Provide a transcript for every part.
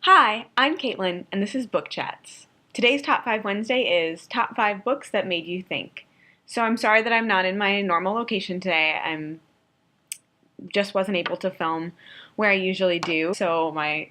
Hi, I'm Caitlin, and this is Book Chats. Today's Top 5 Wednesday is Top 5 Books That Made You Think. So I'm sorry that I'm not in my normal location today. I'm just wasn't able to film where I usually do, so my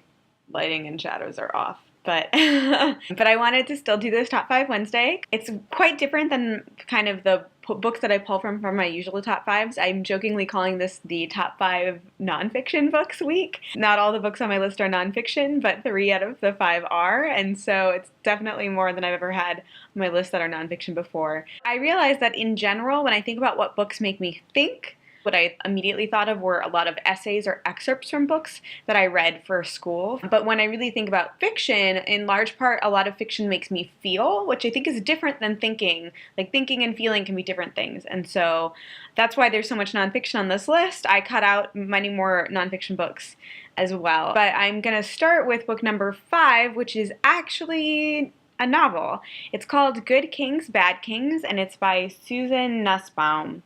lighting and shadows are off. But but I wanted to still do this Top 5 Wednesday. It's quite different than kind of the books that I pull from my usual top fives. I'm jokingly calling this the Top 5 Nonfiction Books week. Not all the books on my list are nonfiction, but 3 out of the 5 are, and so it's definitely more than I've ever had on my list that are nonfiction before. I realized that in general, when I think about what books make me think, what I immediately thought of were a lot of essays or excerpts from books that I read for school. But when I really think about fiction, in large part, a lot of fiction makes me feel, which I think is different than thinking. Like thinking and feeling can be different things. And so that's why there's so much nonfiction on this list. I cut out many more nonfiction books as well. But I'm going to start with book number 5, which is actually a novel. It's called Good Kings, Bad Kings, and it's by Susan Nussbaum.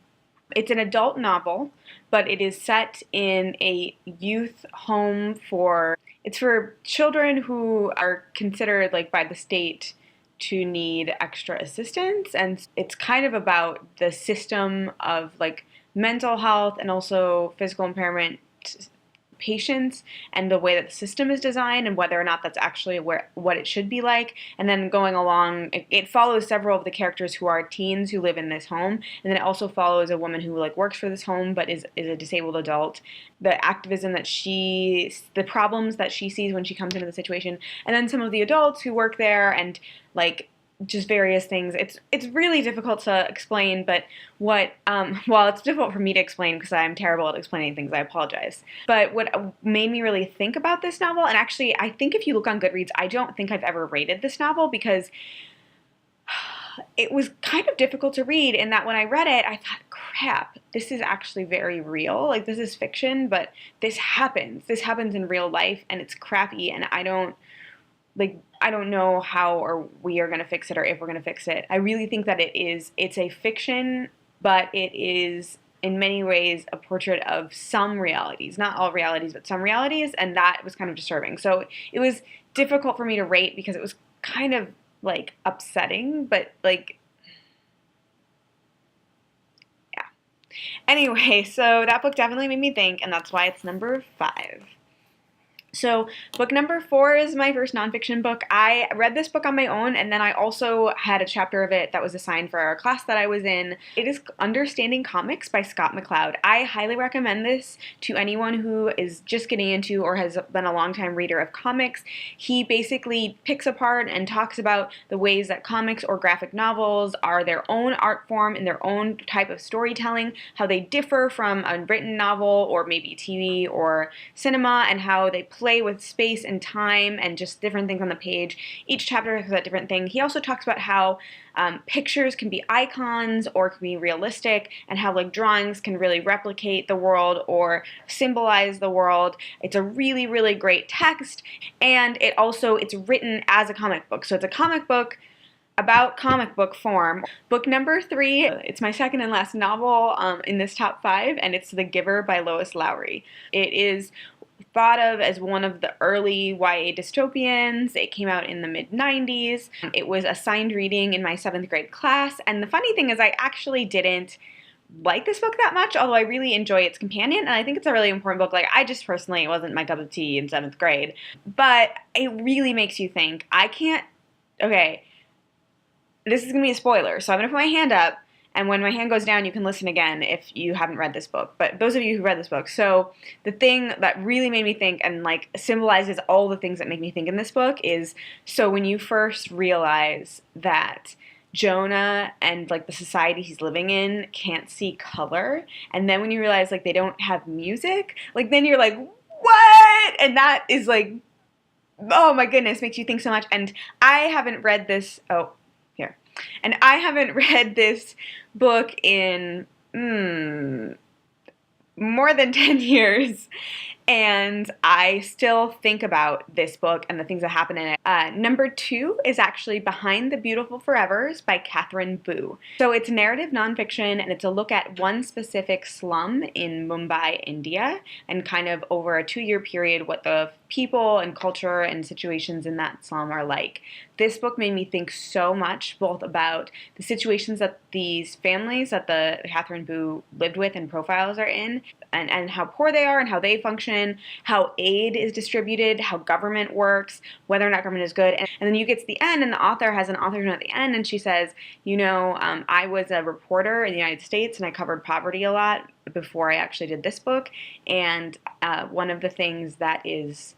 It's an adult novel, but it is set in a youth home it's for children who are considered like by the state to need extra assistance. And it's kind of about the system of like mental health and also physical impairment patients and the way that the system is designed and whether or not that's actually what it should be like. And then going along, it follows several of the characters who are teens who live in this home, and then it also follows a woman who like works for this home but is a disabled adult, the activism that the problems that she sees when she comes into the situation, and then some of the adults who work there and like just various things. It's really difficult to explain, but well, it's difficult for me to explain because I'm terrible at explaining things. I apologize. But what made me really think about this novel, and actually I think if you look on Goodreads, I don't think I've ever rated this novel because it was kind of difficult to read in that when I read it, I thought, crap, this is actually very real. Like, this is fiction, but this happens. This happens in real life, and it's crappy, and I don't know how or we are going to fix it or if we're going to fix it. I really think that it's a fiction, but it is in many ways a portrait of some realities, not all realities, but some realities, and that was kind of disturbing. So it was difficult for me to rate because it was kind of like upsetting, but like, yeah. Anyway, so that book definitely made me think, and that's why it's number 5. So book number 4 is my first nonfiction book. I read this book on my own, and then I also had a chapter of it that was assigned for our class that I was in. It is Understanding Comics by Scott McCloud. I highly recommend this to anyone who is just getting into or has been a longtime reader of comics. He basically picks apart and talks about the ways that comics or graphic novels are their own art form and their own type of storytelling, how they differ from a written novel or maybe TV or cinema, and how they play with space and time and just different things on the page. Each chapter has a different thing. He also talks about how pictures can be icons or can be realistic, and how like drawings can really replicate the world or symbolize the world. It's a really, really great text, and it's written as a comic book. So it's a comic book about comic book form. Book number 3, it's my second and last novel in this top 5, and it's The Giver by Lois Lowry. It is thought of as one of the early YA dystopians. It came out in the mid-90s. It was assigned reading in my 7th grade class, and the funny thing is I actually didn't like this book that much, although I really enjoy its companion, and I think it's a really important book. Like, I just personally, it wasn't my cup of tea in 7th grade, but it really makes you think. Okay, this is going to be a spoiler, so I'm going to put my hand up, and when my hand goes down, you can listen again if you haven't read this book. But those of you who read this book, so the thing that really made me think and like symbolizes all the things that make me think in this book is, so when you first realize that Jonah and like the society he's living in can't see color, and then when you realize like they don't have music, like then you're like, what? And that is like, oh my goodness, makes you think so much. And I haven't read this, and I haven't read this book in more than 10 years. And I still think about this book and the things that happen in it. Number 2 is actually Behind the Beautiful Forevers by Catherine Bu. So it's narrative nonfiction, and it's a look at one specific slum in Mumbai, India, and kind of over a 2-year period what the people and culture and situations in that slum are like. This book made me think so much, both about the situations that these families that the Catherine Bu lived with and profiles are in, and how poor they are and how they function, how aid is distributed, how government works, whether or not government is good. And then you get to the end, and the author has an author note at the end, and she says, I was a reporter in the United States, and I covered poverty a lot before I actually did this book. And one of the things that is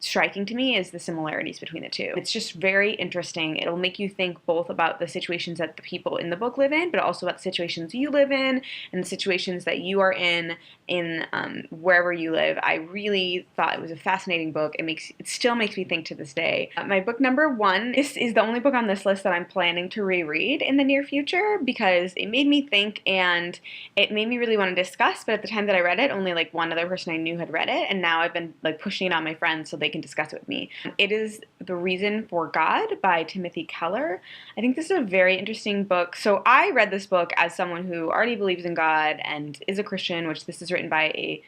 striking to me is the similarities between the two. It's just very interesting. It'll make you think both about the situations that the people in the book live in, but also about the situations you live in and the situations that you are in wherever you live. I really thought it was a fascinating book. It still makes me think to this day. My book number 1 is the only book on this list that I'm planning to reread in the near future because it made me think and it made me really want to discuss, but at the time that I read it, only like one other person I knew had read it, and now I've been like pushing it on my friends so they can discuss it with me. It is The Reason for God by Timothy Keller. I think this is a very interesting book. So I read this book as someone who already believes in God and is a Christian, which this is written by a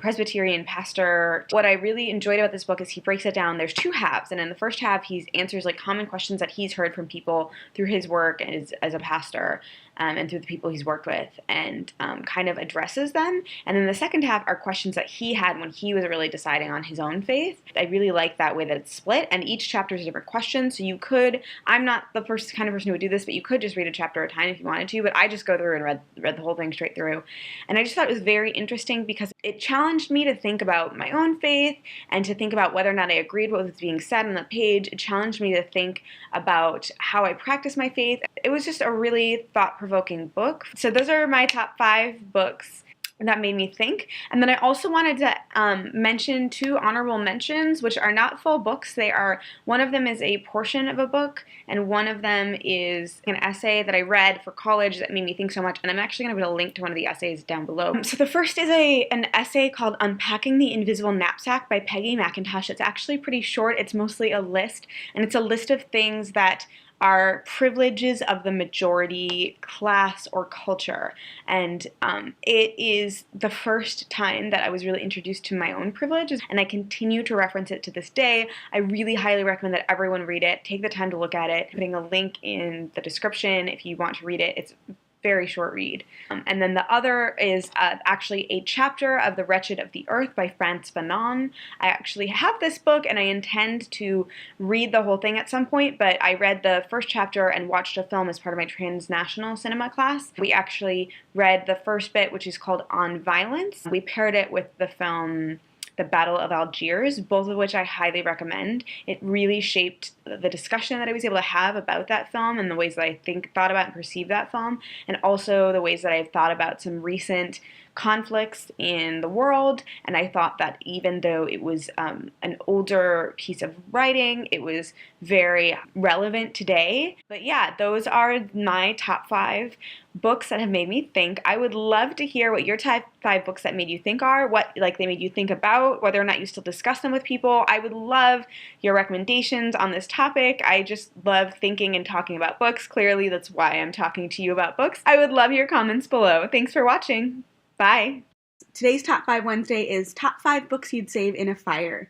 Presbyterian pastor. What I really enjoyed about this book is he breaks it down. There's 2 halves, and in the first half he answers like common questions that he's heard from people through his work as a pastor and through the people he's worked with, and kind of addresses them. And then the second half are questions that he had when he was really deciding on his own faith. I really like that way that it's split, and each chapter is a different question. So you could, I'm not the kind of person who would do this, but you could just read a chapter at a time if you wanted to, but I just go through and read the whole thing straight through. And I just thought it was very interesting because it challenged me to think about my own faith and to think about whether or not I agreed with what was being said on the page. It challenged me to think about how I practice my faith. It was just a really thought-provoking book. So those are my top 5 books that made me think. And then I also wanted to mention 2 honorable mentions, which are not full books. One of them is a portion of a book, and one of them is an essay that I read for college that made me think so much, and I'm actually going to put a link to one of the essays down below. So the first is an essay called Unpacking the Invisible Knapsack by Peggy McIntosh. It's actually pretty short. It's mostly a list, and it's a list of things that are privileges of the majority class or culture. And it is the first time that I was really introduced to my own privilege, and I continue to reference it to this day. I really highly recommend that everyone read it. Take the time to look at it. Putting a link in the description if you want to read it. It's very short read. And then the other is actually a chapter of The Wretched of the Earth by Frantz Fanon. I actually have this book and I intend to read the whole thing at some point, but I read the first chapter and watched a film as part of my transnational cinema class. We actually read the first bit, which is called On Violence. We paired it with the film The Battle of Algiers, both of which I highly recommend. It really shaped the discussion that I was able to have about that film and the ways that I thought about and perceived that film, and also the ways that I've thought about some recent conflicts in the world. And I thought that even though it was an older piece of writing, it was very relevant today. But yeah, those are my top 5 books that have made me think. I would love to hear what your top 5 books that made you think are, what they made you think about, whether or not you still discuss them with people. I would love your recommendations on this topic. I just love thinking and talking about books. Clearly, that's why I'm talking to you about books. I would love your comments below. Thanks for watching. Bye. Today's Top 5 Wednesday is top 5 books you'd save in a fire.